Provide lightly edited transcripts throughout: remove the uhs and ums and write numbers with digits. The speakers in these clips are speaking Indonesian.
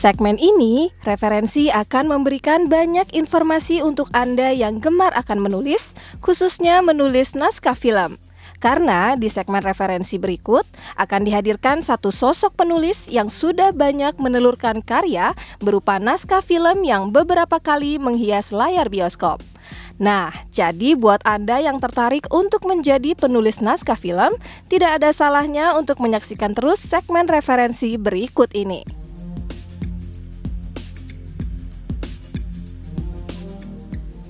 Segmen ini, referensi akan memberikan banyak informasi untuk Anda yang gemar akan menulis, khususnya menulis naskah film. Karena di segmen referensi berikut akan dihadirkan satu sosok penulis yang sudah banyak menelurkan karya berupa naskah film yang beberapa kali menghias layar bioskop. Nah, jadi buat Anda yang tertarik untuk menjadi penulis naskah film, tidak ada salahnya untuk menyaksikan terus segmen referensi berikut ini.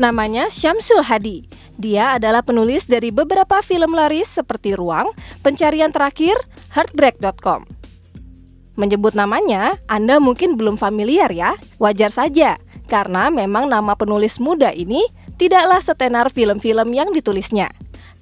Namanya Syamsul Hadi. Dia adalah penulis dari beberapa film laris seperti Ruang, Pencarian Terakhir, Heartbreak.com. Menyebut namanya, Anda mungkin belum familiar ya. Wajar saja, karena memang nama penulis muda ini tidaklah setenar film-film yang ditulisnya.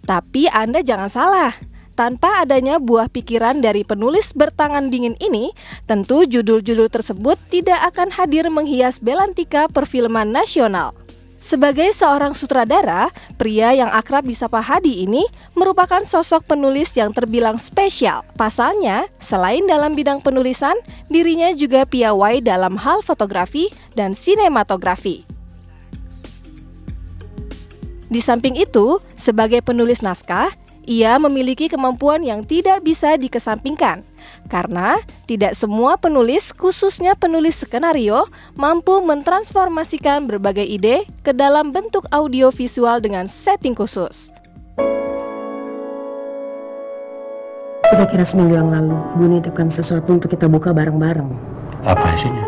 Tapi Anda jangan salah. Tanpa adanya buah pikiran dari penulis bertangan dingin ini, tentu judul-judul tersebut tidak akan hadir menghias belantika perfilman nasional. Sebagai seorang sutradara, pria yang akrab disapa Hadi ini merupakan sosok penulis yang terbilang spesial. Pasalnya, selain dalam bidang penulisan, dirinya juga piawai dalam hal fotografi dan sinematografi. Di samping itu, sebagai penulis naskah, ia memiliki kemampuan yang tidak bisa dikesampingkan. Karena tidak semua penulis, khususnya penulis skenario, mampu mentransformasikan berbagai ide ke dalam bentuk audio visual dengan setting khusus. Kira-kira seminggu yang lalu, Bu nitipkan sesuatu untuk kita buka bareng-bareng. Apa isinya?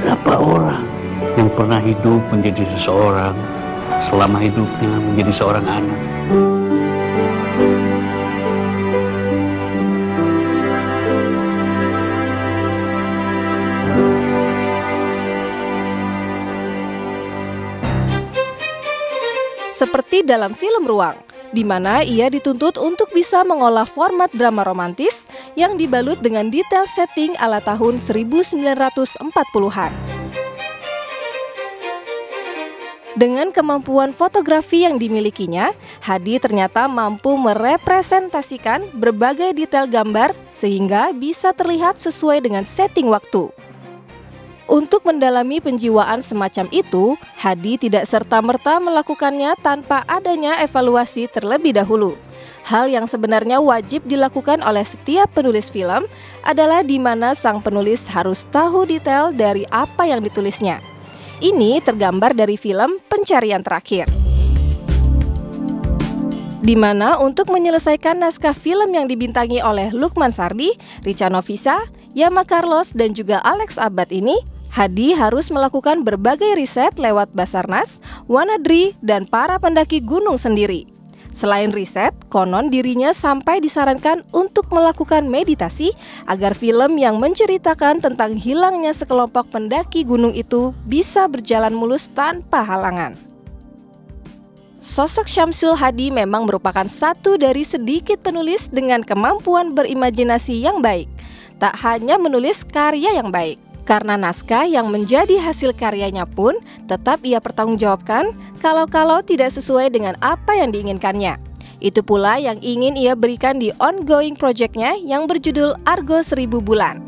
Berapa orang yang pernah hidup menjadi seseorang selama hidupnya menjadi seorang anak? Seperti dalam film Ruang, di mana ia dituntut untuk bisa mengolah format drama romantis yang dibalut dengan detail setting ala tahun 1940-an. Dengan kemampuan fotografi yang dimilikinya, Hadi ternyata mampu merepresentasikan berbagai detail gambar sehingga bisa terlihat sesuai dengan setting waktu. Untuk mendalami penjiwaan semacam itu, Hadi tidak serta-merta melakukannya tanpa adanya evaluasi terlebih dahulu. Hal yang sebenarnya wajib dilakukan oleh setiap penulis film adalah di mana sang penulis harus tahu detail dari apa yang ditulisnya. Ini tergambar dari film Pencarian Terakhir, di mana untuk menyelesaikan naskah film yang dibintangi oleh Lukman Sardi, Richa Novisa, Yama Carlos, dan juga Alex Abad ini, Hadi harus melakukan berbagai riset lewat Basarnas, Wanadri, dan para pendaki gunung sendiri. Selain riset, konon dirinya sampai disarankan untuk melakukan meditasi agar film yang menceritakan tentang hilangnya sekelompok pendaki gunung itu bisa berjalan mulus tanpa halangan. Sosok Syamsul Hadi memang merupakan satu dari sedikit penulis dengan kemampuan berimajinasi yang baik. Tak hanya menulis karya yang baik, karena naskah yang menjadi hasil karyanya pun tetap ia pertanggungjawabkan kalau tidak sesuai dengan apa yang diinginkannya. Itu pula yang ingin ia berikan di ongoing project-nya yang berjudul Argo 1000 Bulan.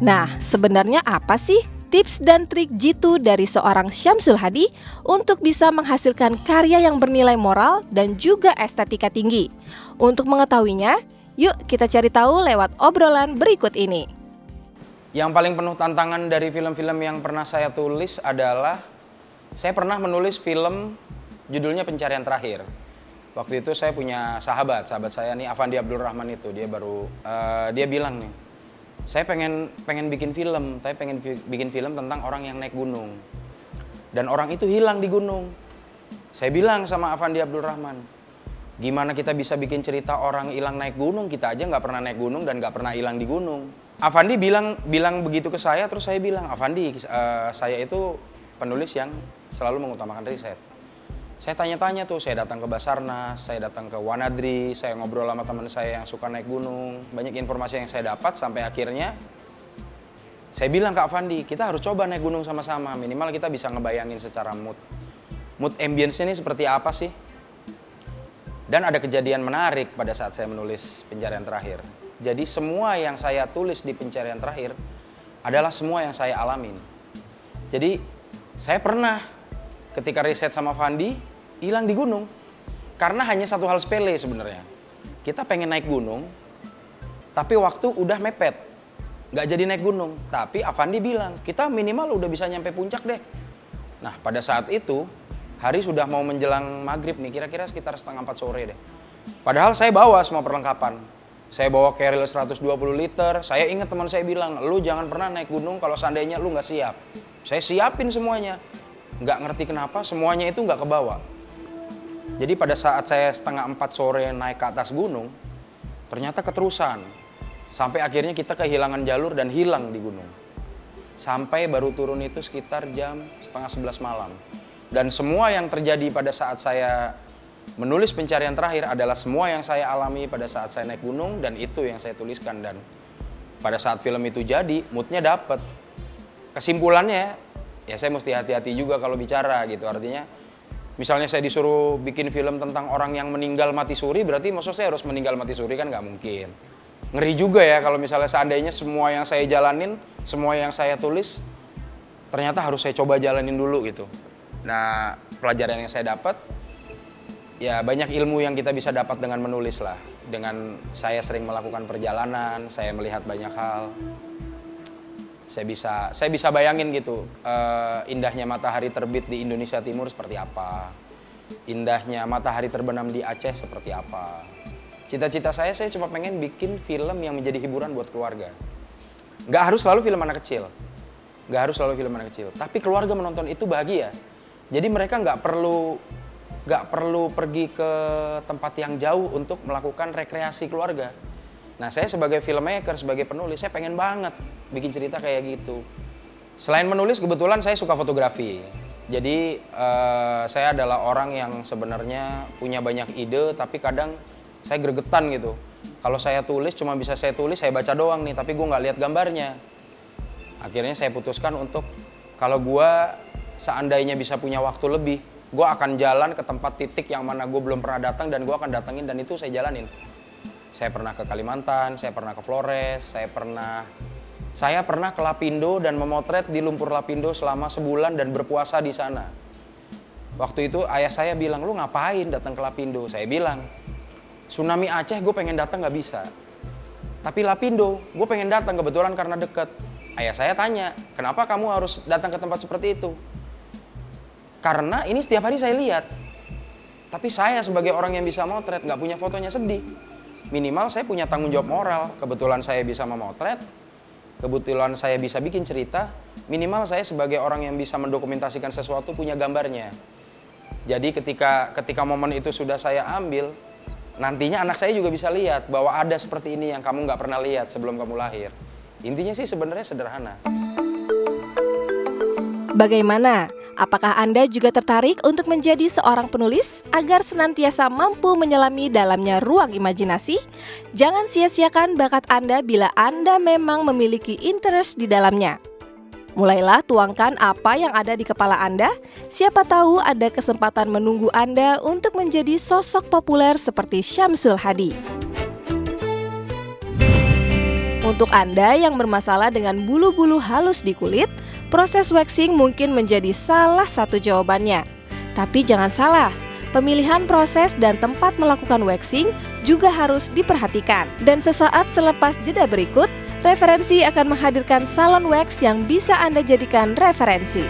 Nah, sebenarnya apa sih tips dan trik jitu dari seorang Syamsul Hadi untuk bisa menghasilkan karya yang bernilai moral dan juga estetika tinggi? Untuk mengetahuinya, yuk kita cari tahu lewat obrolan berikut ini. Yang paling penuh tantangan dari film-film yang pernah saya tulis adalah saya pernah menulis film judulnya Pencarian Terakhir. Waktu itu saya punya sahabat saya nih, Afandi Abdul Rahman itu, dia bilang nih, saya pengen bikin film tentang orang yang naik gunung. Dan orang itu hilang di gunung. Saya bilang sama Afandi Abdul Rahman, gimana kita bisa bikin cerita orang hilang naik gunung, kita aja nggak pernah naik gunung dan nggak pernah hilang di gunung. Afandi bilang begitu ke saya, terus saya bilang, Afandi, saya itu penulis yang selalu mengutamakan riset. Saya tanya-tanya tuh, saya datang ke Basarnas, saya datang ke Wanadri, saya ngobrol sama teman saya yang suka naik gunung. Banyak informasi yang saya dapat sampai akhirnya saya bilang ke Afandi, kita harus coba naik gunung sama-sama. Minimal kita bisa ngebayangin secara mood ambience ini seperti apa sih. Dan ada kejadian menarik pada saat saya menulis Pencarian Terakhir. Jadi semua yang saya tulis di Pencarian Terakhir adalah semua yang saya alamin. Jadi saya pernah ketika riset sama Fandi hilang di gunung. Karena hanya satu hal sepele sebenarnya. Kita pengen naik gunung, tapi waktu udah mepet. Nggak jadi naik gunung. Tapi Avandi bilang, kita minimal udah bisa nyampe puncak deh. Nah pada saat itu, hari sudah mau menjelang maghrib nih, kira-kira sekitar 3:30 sore deh. Padahal saya bawa semua perlengkapan. Saya bawa carrier 120 liter. Saya ingat teman saya bilang, lu jangan pernah naik gunung kalau seandainya lu nggak siap. Saya siapin semuanya. Nggak ngerti kenapa semuanya itu nggak kebawa. Jadi pada saat saya 3:30 sore naik ke atas gunung, ternyata keterusan. Sampai akhirnya kita kehilangan jalur dan hilang di gunung. Sampai baru turun itu sekitar jam 10:30 malam. Dan semua yang terjadi pada saat saya menulis Pencarian Terakhir adalah semua yang saya alami pada saat saya naik gunung, dan itu yang saya tuliskan. Dan pada saat film itu jadi, moodnya dapet. Kesimpulannya, ya saya mesti hati-hati juga kalau bicara gitu. Artinya, misalnya saya disuruh bikin film tentang orang yang meninggal mati suri, berarti maksud saya harus meninggal mati suri, kan nggak mungkin. Ngeri juga ya kalau misalnya seandainya semua yang saya jalanin, semua yang saya tulis, ternyata harus saya coba jalanin dulu gitu. Nah, pelajaran yang saya dapat, ya banyak ilmu yang kita bisa dapat dengan menulis lah. Dengan saya sering melakukan perjalanan, saya melihat banyak hal. Saya bisa bayangin gitu, indahnya matahari terbit di Indonesia Timur seperti apa. Indahnya matahari terbenam di Aceh seperti apa. Cita-cita saya cuma pengen bikin film yang menjadi hiburan buat keluarga. Nggak harus selalu film anak kecil. Nggak harus selalu film anak kecil. Tapi keluarga menonton itu bahagia. Jadi mereka nggak perlu pergi ke tempat yang jauh untuk melakukan rekreasi keluarga. Nah, saya sebagai filmmaker, sebagai penulis, saya pengen banget bikin cerita kayak gitu. Selain menulis, kebetulan saya suka fotografi. Jadi saya adalah orang yang sebenarnya punya banyak ide, tapi kadang saya gregetan gitu. Kalau saya tulis, cuma bisa saya tulis, saya baca doang nih, tapi gue nggak lihat gambarnya. Akhirnya saya putuskan untuk, kalau gue seandainya bisa punya waktu lebih, gue akan jalan ke tempat titik yang mana gue belum pernah datang, dan gue akan datengin, dan itu saya jalanin. Saya pernah ke Kalimantan, saya pernah ke Flores, saya pernah ke Lapindo dan memotret di lumpur Lapindo selama sebulan dan berpuasa di sana. Waktu itu ayah saya bilang, lu ngapain datang ke Lapindo? Saya bilang, tsunami Aceh gue pengen datang nggak bisa. Tapi Lapindo gue pengen datang kebetulan karena deket. Ayah saya tanya, kenapa kamu harus datang ke tempat seperti itu? Karena ini setiap hari saya lihat. Tapi saya sebagai orang yang bisa motret nggak punya fotonya, sedih. Minimal saya punya tanggung jawab moral. Kebetulan saya bisa memotret, kebetulan saya bisa bikin cerita, minimal saya sebagai orang yang bisa mendokumentasikan sesuatu punya gambarnya. Jadi ketika momen itu sudah saya ambil, nantinya anak saya juga bisa lihat bahwa ada seperti ini yang kamu nggak pernah lihat sebelum kamu lahir. Intinya sih sebenarnya sederhana. Bagaimana? Apakah Anda juga tertarik untuk menjadi seorang penulis agar senantiasa mampu menyelami dalamnya ruang imajinasi? Jangan sia-siakan bakat Anda bila Anda memang memiliki interest di dalamnya. Mulailah tuangkan apa yang ada di kepala Anda. Siapa tahu ada kesempatan menunggu Anda untuk menjadi sosok populer seperti Syamsul Hadi. Untuk Anda yang bermasalah dengan bulu-bulu halus di kulit, proses waxing mungkin menjadi salah satu jawabannya. Tapi jangan salah, pemilihan proses dan tempat melakukan waxing juga harus diperhatikan. Dan sesaat selepas jeda berikut, referensi akan menghadirkan salon wax yang bisa Anda jadikan referensi.